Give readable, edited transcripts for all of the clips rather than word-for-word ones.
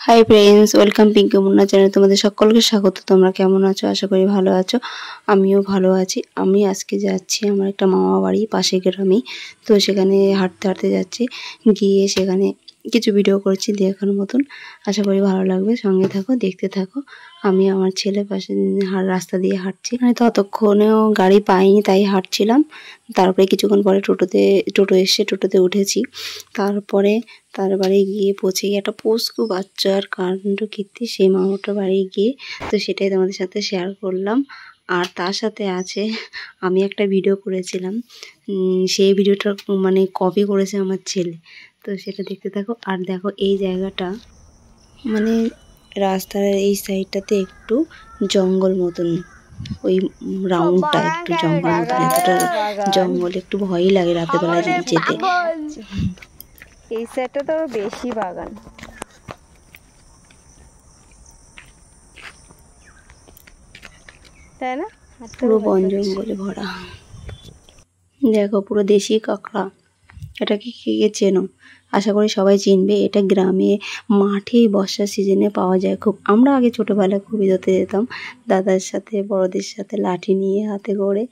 High friends, welcome Pinki Munna channel. তোমাদের সকলকে স্বাগত। তোমরা কেমন আছো? আশা করি ভালো আছো। আমিও ভালো আছি। আমি আজকে যাচ্ছি আমার একটা মামা বাড়ি পাশে গ্রামে। তো সেখানে হাঁটতে হাঁটতে যাচ্ছি, গিয়ে সেখানে কিছু ভিডিও করছি দেখার মতন। আশা করি ভালো লাগবে, সঙ্গে থাকো, দেখতে থাকো। আমি আমার ছেলে পাশে রাস্তা দিয়ে হাঁটছি, মানে ততক্ষণেও গাড়ি পাইনি তাই হাঁটছিলাম। তারপরে কিছুক্ষণ পরে টোটো এসে টোটোতে উঠেছি। তারপরে তার বাড়ি গিয়ে পৌঁছে গিয়ে একটা পোস্কু বাচ্চার কাণ্ড কীর্তি সেই মামাটার বাড়ি গিয়ে, তো সেটাই তোমাদের সাথে শেয়ার করলাম। আর তার সাথে আছে আমি একটা ভিডিও করেছিলাম, সেই ভিডিওটা মানে কপি করেছে আমার ছেলে। তো সেটা দেখতে থাকো। আর দেখো এই জায়গাটা, মানে রাস্তার এই সাইডটাতে একটু জঙ্গল মতন, ওই রাউন্ডটা একটু জঙ্গল মতন, এতটা জঙ্গল একটু ভয়ই লাগে রাতের বেলা যেতে। এই সাইডটা তো বেশি বাগান, তাই না? পুরো বন জঙ্গলে ভরা। দেখো পুরো দেশি কাঁকড়া, এটাকে কে চেনো? আশা করি সবাই চিনবে। এটা গ্রামে মাঠে বর্ষার সিজনে পাওয়া যায় খুব। আমরা আগে ছোটোবেলায় খুবই ধরতে যেতাম দাদার সাথে, বড়দের সাথে লাঠি নিয়ে হাতে করে,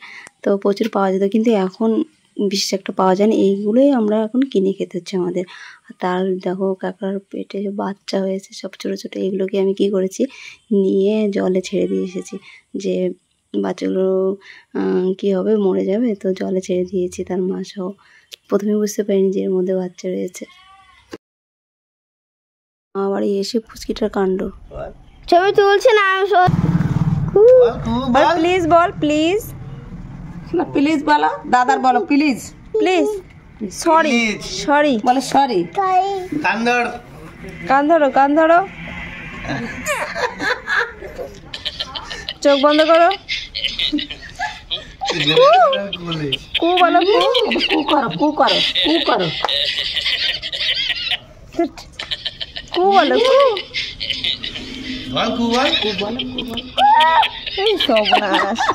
তো প্রচুর পাওয়া যেত। কিন্তু এখন বিশেষ একটা পাওয়া যায় না, এইগুলোই আমরা এখন কিনে খেতে হচ্ছে আমাদের। আর তার দেখো কাঁকড়ার পেটে বাচ্চা হয়েছে সব ছোটো ছোটো। এগুলোকে আমি কি করেছি, নিয়ে জলে ছেড়ে দিয়ে এসেছি, যে বাচ্চাগুলো কি হবে, মরে যাবে, তো জলে ছেড়ে দিয়েছি তার মা সহ। প্রথমে বুঝতে পারিনি যে এর মধ্যে বাচ্চা রয়েছে। মা বাড়ি এসে ফুচকিটার কাণ্ড। ছবি তুলছে না, প্লিজ বল, প্লিজ প্লিজ বলো, দাদার বলো প্লিজ, প্লিজ। সরি সরি বলো সরি। কান ধরো, কান ধরো, চোখ বন্ধ করো, কু বলো, কু করো, কু করো, কু করো, কু বলো, কু।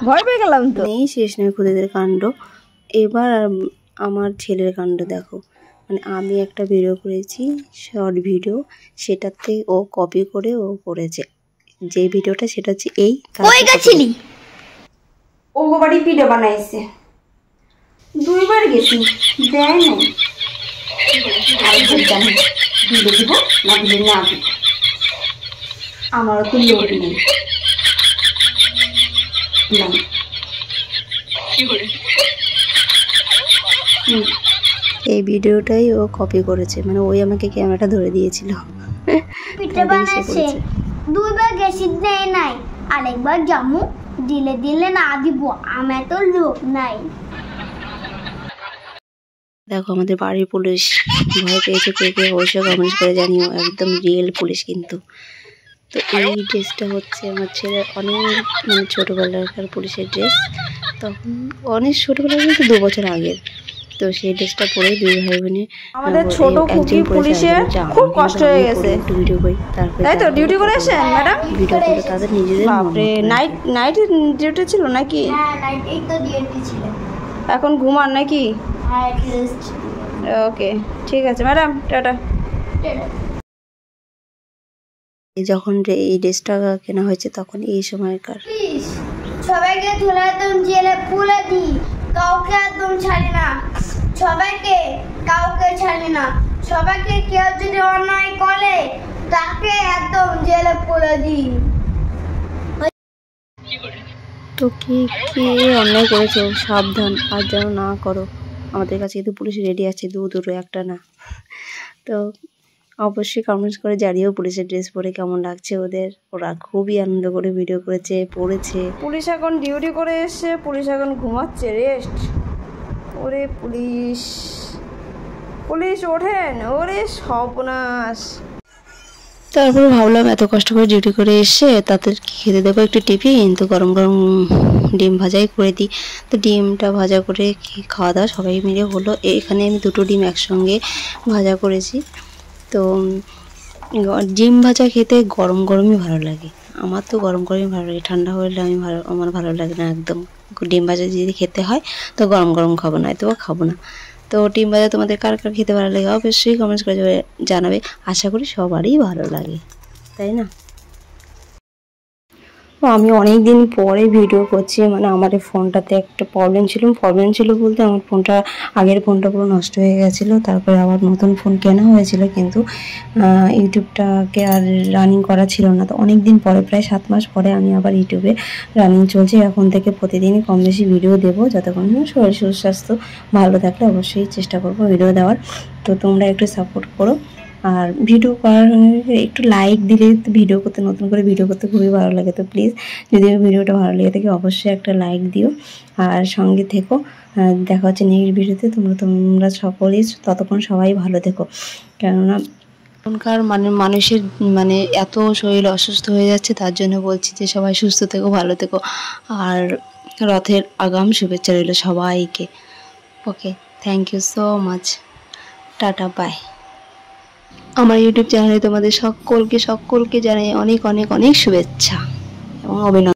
ভয় পেয়ে গেলাম তো। নেই শেষ নয় খুদেদের কাণ্ড। এবার আমার ছেলের কাণ্ড দেখো। মানে আমি একটা ভিডিও করেছি, শর্ট ভিডিও, সেটাতে ও কপি করে ও করেছে। যে ভিডিওটা সেটা হচ্ছে এই, কই গেছিলি? ও বাড়ি ভিডিও বানাইছে, 2 বার গেছি, দেয় নাই। দিলে দিব, না দিলে না দিব। আমারও তো লোক নেই। এই ভিডিওটাই ও কপি করেছে, মানে ওই আমাকে ক্যামেরাটা ধরে দিয়েছিল। পিঠে বানাইছে, 2 বার গেছি, দেয় নাই। আরেকবার জামু, দিলে না দিব, আমার তো লোক নাই। দেখো আমাদের বাড়ির পুলিশ ভয় পেয়েছে, কে কে অবশ্যই কমেন্টস করে জানিও। একদম রিয়েল পুলিশ কিন্তু। তো এই ড্রেসটা হচ্ছে আমার ছেলের অনেক, মানে ছোটোবেলাকার পুলিশের ড্রেস। তখন অনেক ছোটোবেলা, কিন্তু 2 বছর আগের। তো সেই ড্রেসটা পরে 2 ভাই বোনে, আমাদের ছোট খুকি পুলিশের খুব কষ্ট হয়ে গেছে। ভিডিও করি, তারপরে তাই তো ডিউটি করে আসেন ম্যাডাম? ভিডিও করে তাদের নিজেদের। বাপরে, নাইট ডিউটি ছিল নাকি? হ্যাঁ, নাইট এই তো ডিউটি ছিল। এখন ঘুমান নাকি? হ্যাঁ, রেস্ট। ওকে, ঠিক আছে ম্যাডাম, টাটা। যখন এই ড্রেসটা কেনা হয়েছে তখন এই সময়কার। সবাইকে ধরে একদম জেলে পুলে দিই, কাউকে একদম ছাড়ি না, সবাইকে কাউকে ছাড়ি না। সবাইকে কেউ যদি অন্যায় করে তাকে একদম জেলে পুলে দিই। তো কে কে অন্যায় করেছো সাবধান, আর যেন না করো। আমাদের কাছে কিন্তু পুলিশ রেডি আছে, দুটো, একটা না। তো অবশ্যই কমেন্টস করে জানিও পুলিশের ড্রেস পরে কেমন লাগছে ওদের। ওরা খুবই আনন্দ করে ভিডিও করেছে, পড়েছে। পুলিশ এখন ডিউটি করে এসছে, পুলিশ এখন ঘুমাচ্ছে, রেস্ট। ওরে পুলিশ, পুলিশ ওঠেন, ওরে সর্বনাশ। তারপরে ভাবলাম এত কষ্ট করে ডিউটি করে এসে তাদের খেতে দেবো একটু টিফিন, তো গরম গরম ডিম ভাজাই করে দিই। তো ডিমটা ভাজা করে খাওয়া দাওয়া সবাই মিলে হলো। এখানে আমি 2টো ডিম একসঙ্গে ভাজা করেছি। তো ডিম ভাজা খেতে গরম গরমই ভালো লাগে। আমার তো গরম গরমই ভালো লাগে, ঠান্ডা হলে আমার ভালো লাগে না একদম। ডিম ভাজা যদি খেতে হয় তো গরম গরম খাবো, না তো খাবো না। তো ডিম ভাজা তোমাদের কার কার খেতে ভালো লাগে অবশ্যই কমেন্টস করে জানাবে। আশা করি সবারই ভালো লাগে। তাই না? আমি অনেক দিন পরে ভিডিও করছি, মানে আমার এই ফোনটাতে একটা প্রবলেম ছিল বলতে আমার ফোনটা, আগের ফোনটা পুরো নষ্ট হয়ে গেছিলো, তারপরে আবার নতুন ফোন কেনা হয়েছিল, কিন্তু ইউটিউবটাকে আর রানিং করা ছিল না। তো অনেক দিন পরে, প্রায় 7 মাস পরে আমি আবার ইউটিউবে রানিং চলছে। এখন থেকে প্রতিদিনই কম বেশি ভিডিও দেবো, যতক্ষণ শরীর সুস্বাস্থ্য ভালো থাকলে অবশ্যই চেষ্টা করবো ভিডিও দেওয়ার। তো তোমরা একটু সাপোর্ট করো, আর ভিডিও করার একটু লাইক দিলে ভিডিও করতে, নতুন করে ভিডিও করতে খুবই ভালো লাগে। তো প্লিজ যদি ভিডিওটা ভালো লেগে থাকে অবশ্যই একটা লাইক দিও, আর সঙ্গে থেকো। দেখা হচ্ছে নেক্সট ভিডিওতে। তোমরা সকলেই ততক্ষণ সবাই ভালো থেকো, কেননা এখনকার মানুষের এত শরীর অসুস্থ হয়ে যাচ্ছে, তার জন্য বলছি যে সবাই সুস্থ থেকো, ভালো থেকো। আর রথের আগাম শুভেচ্ছা রইল সবাইকে। Okay, thank you so much, tata, bye. আমার ইউটিউব চ্যানেলে তোমাদের সকলকে জানাই অনেক অনেক অনেক শুভেচ্ছা এবং অভিনন্দন।